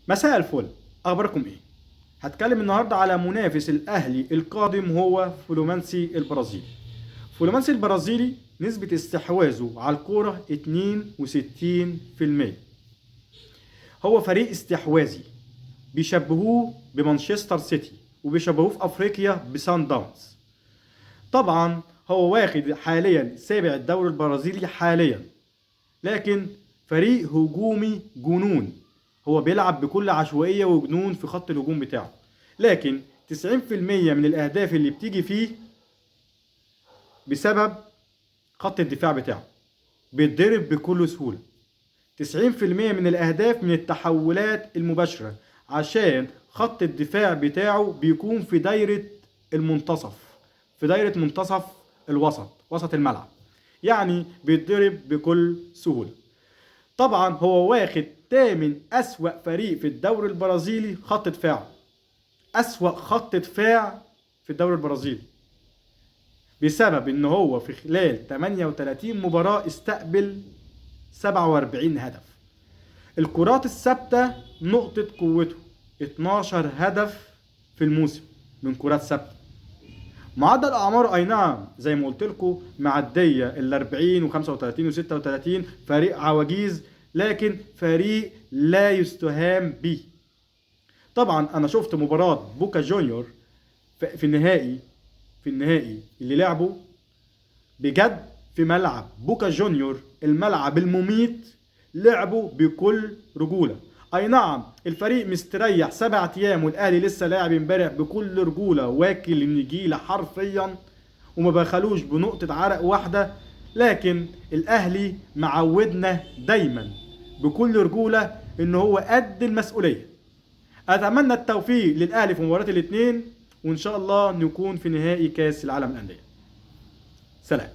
مساء الفل، اخباركم ايه؟ هتكلم النهارده على منافس الاهلي القادم هو فلومنسي البرازيلي. فلومنسي البرازيلي نسبة استحواذه على الكورة 62%. هو فريق استحواذي، بيشبهوه بمانشستر سيتي وبيشبهوه في افريقيا بسان داونز. طبعا هو واخد حاليا سابع الدوري البرازيلي حاليا، لكن فريق هجومي جنون. هو بيلعب بكل عشوائية وجنون في خط الهجوم بتاعه، لكن 90% من الأهداف اللي بتيجي فيه بسبب خط الدفاع بتاعه، بيتضرب بكل سهولة. 90% من الأهداف من التحولات المباشرة، عشان خط الدفاع بتاعه بيكون في دايرة المنتصف، في دايرة منتصف الوسط، وسط الملعب، يعني بيتضرب بكل سهولة. طبعا هو واخد تامن أسوأ فريق في الدوري البرازيلي خط دفاعه، أسوأ خط دفاع في الدوري البرازيلي، بسبب ان هو في خلال 38 مباراة استقبل 47 هدف. الكرات الثابتة نقطة قوته، 12 هدف في الموسم من كرات ثابتة. معدل اعمار اي نعم زي ما قلت لكم معديه ال 40 و35 و36، فريق عواجيز، لكن فريق لا يستهان به. طبعا انا شفت مباراه بوكا جونيور في النهائي، اللي لعبه بجد في ملعب بوكا جونيور، الملعب المميت، لعبوا بكل رجوله. اي نعم الفريق مستريح 7 ايام، والاهلي لسه لاعب امبارح بكل رجوله، واكل النجيله حرفيا وما بخلوش بنقطه عرق واحده، لكن الاهلي معودنا دايما بكل رجوله ان هو قد المسؤوليه. اتمنى التوفيق للاهلي في مباراه الاثنين، وان شاء الله نكون في نهائي كاس العالم للانديه. سلام.